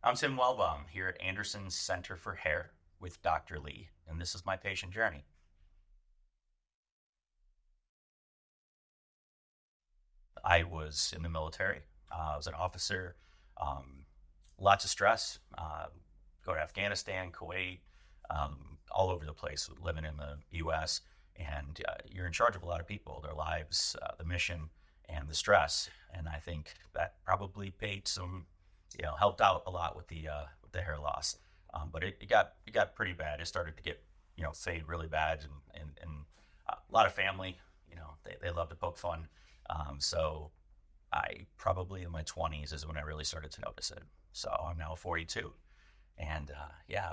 I'm Tim Welbaum here at Anderson's Center for Hair with Dr. Lee, and this is my patient journey. I was in the military. I was an officer. Um, Lots of stress. Go to Afghanistan, Kuwait, all over the place, living in the U.S. And you're in charge of a lot of people, their lives, the mission, and the stress. And I think that probably paid some, helped out a lot with the hair loss. But it got pretty bad. It started to get fade really bad, and a lot of family, they love to poke fun. So I probably in my 20s is when I really started to notice it. So I'm now 42. And yeah,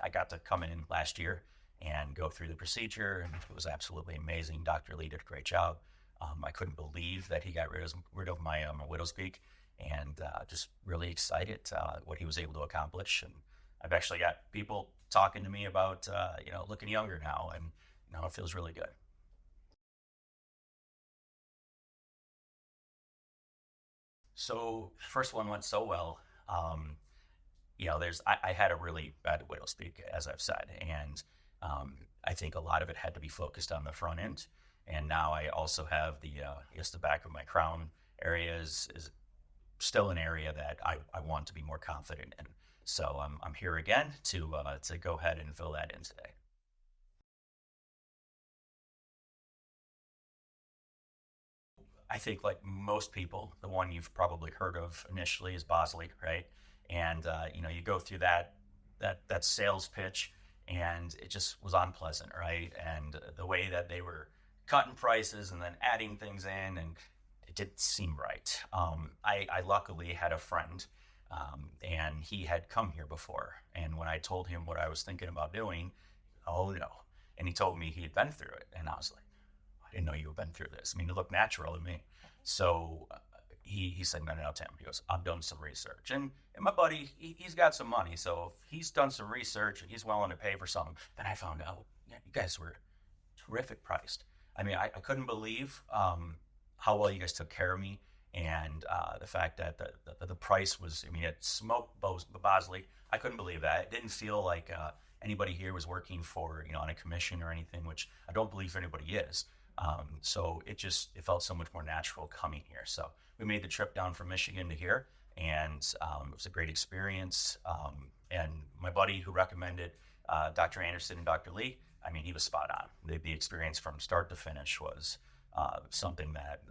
I got to come in last year and go through the procedure, and it was absolutely amazing. Dr. Lee did a great job. I couldn't believe that he got rid of my widow's peak, and just really excited what he was able to accomplish. And I've actually got people talking to me about looking younger now, and it feels really good. So first one went so well. Um, I had a really bad widow's speak, as I've said, and I think a lot of it had to be focused on the front end. And now I also have the back of my crown area is still an area that I want to be more confident in. So I'm here again to go ahead and fill that in today. I think, like most people, the one you've probably heard of initially is Bosley, right? And you go through that sales pitch, and it just was unpleasant, right? And the way that they were cutting prices and then adding things in, and it didn't seem right. I luckily had a friend, and he had come here before, and when I told him what I was thinking about doing, oh no, and he told me he had been through it, and I was like, I didn't know you had been through this. I mean, it looked natural to me. So he said, no, no, no, Tim. He goes, I've done some research. And my buddy, he's got some money. So if he's done some research and he's willing to pay for something, then I found out, yeah, you guys were terrific priced. I mean, I couldn't believe how well you guys took care of me. And the fact that the price was, I mean, it smoked Bosley. I couldn't believe that. It didn't feel like anybody here was working for, on a commission or anything, which I don't believe anybody is. So it felt so much more natural coming here. So we made the trip down from Michigan to here, and it was a great experience. And my buddy who recommended Dr. Anderson and Dr. Lee, I mean, he was spot on. The experience from start to finish was something that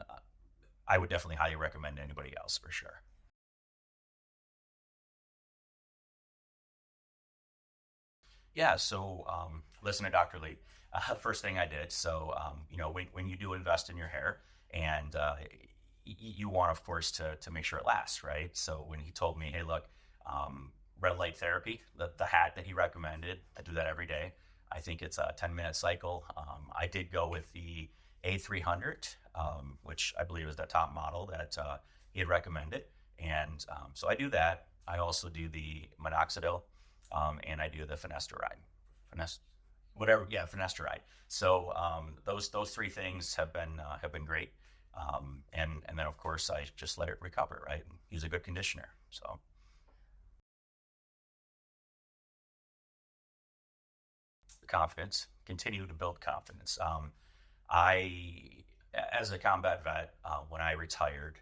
I would definitely highly recommend to anybody else for sure. Yeah, so listen to Dr. Lee. First thing I did, so when you do invest in your hair, and you want, of course, to make sure it lasts, right? So when he told me, hey, look, red light therapy, the hat that he recommended, I do that every day. I think it's a 10-minute cycle. I did go with the A300, which I believe is the top model that he had recommended. And so I do that. I also do the minoxidil, and I do the finasteride. Finest, whatever, yeah, finasteride. So those three things have been great. And then of course I just let it recover, right? Use a good conditioner. So confidence, continue to build confidence. I, as a combat vet, when I retired,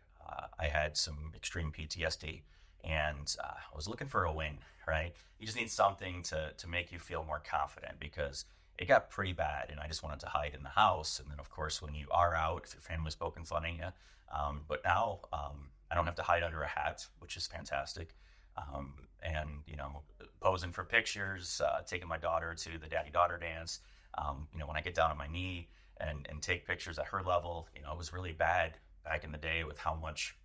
I had some extreme PTSD, and I was looking for a win. Right? You just need something to make you feel more confident because it got pretty bad, and I just wanted to hide in the house. And then, of course, when you are out, if your family's poking fun at you, but now I don't have to hide under a hat, which is fantastic. And posing for pictures, taking my daughter to the daddy-daughter dance. When I get down on my knee and take pictures at her level, it was really bad back in the day with how much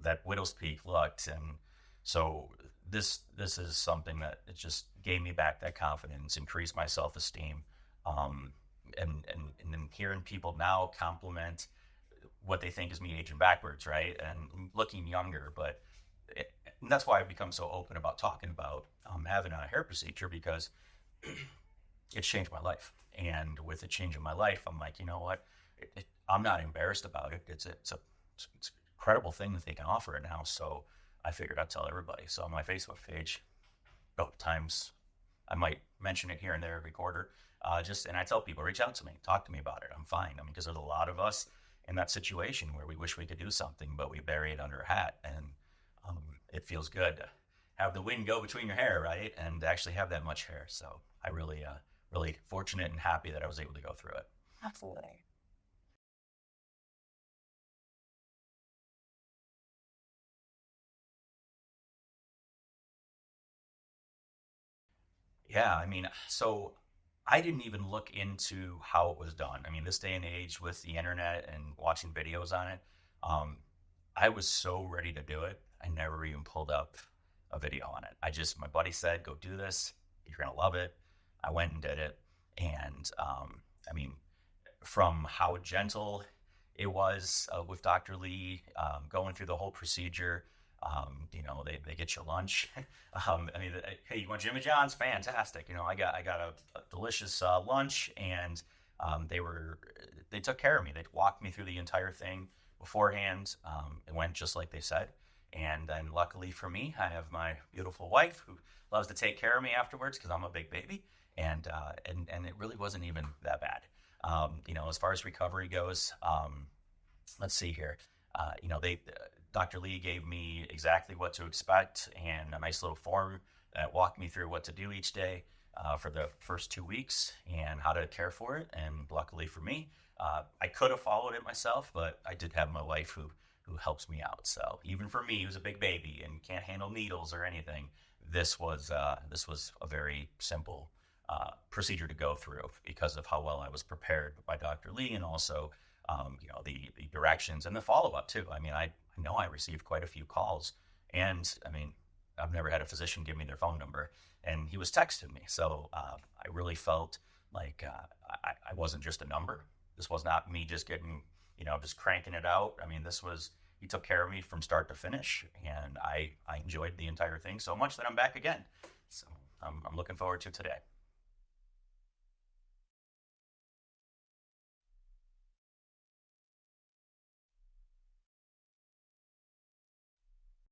that widow's peak looked. And so this is something that it just gave me back that confidence, increased my self-esteem, um, and then hearing people now compliment what they think is me aging backwards, right, and looking younger. But and that's why I've become so open about talking about having a hair procedure, because it's changed my life. And with the change in my life, I'm like, you know what? I'm not embarrassed about it. It's an incredible thing that they can offer it now. So I figured I'd tell everybody. So on my Facebook page, a couple times I might mention it here and there every quarter. And I tell people, reach out to me, talk to me about it. I'm fine. I mean, because there's a lot of us in that situation where we wish we could do something, but we bury it under a hat, and um, it feels good to have the wind go between your hair, right? And actually have that much hair. So I really, really fortunate and happy that I was able to go through it. Absolutely. Yeah, I mean, so I didn't even look into how it was done. I mean, this day and age with the internet and watching videos on it, um, I was so ready to do it. I never even pulled up a video on it. My buddy said, go do this. You're going to love it. I went and did it. And I mean, from how gentle it was with Dr. Lee, going through the whole procedure. They get you lunch. I mean, hey, you want Jimmy John's? Fantastic. I got a delicious lunch, and they took care of me. They walked me through the entire thing beforehand. It went just like they said. And then luckily for me, I have my beautiful wife who loves to take care of me afterwards because I'm a big baby, and it really wasn't even that bad. As far as recovery goes, let's see here. They Dr. Lee gave me exactly what to expect and a nice little form that walked me through what to do each day for the first 2 weeks and how to care for it. And luckily for me, I could have followed it myself, but I did have my wife who helps me out. So even for me, who's a big baby and can't handle needles or anything, this was a very simple procedure to go through because of how well I was prepared by Dr. Lee, and also the directions and the follow up too. I mean, I know I received quite a few calls, and I mean, I've never had a physician give me their phone number, and he was texting me. So I really felt like I wasn't just a number. This was not me just getting, just cranking it out. I mean, he took care of me from start to finish, and I enjoyed the entire thing so much that I'm back again. So I'm looking forward to today.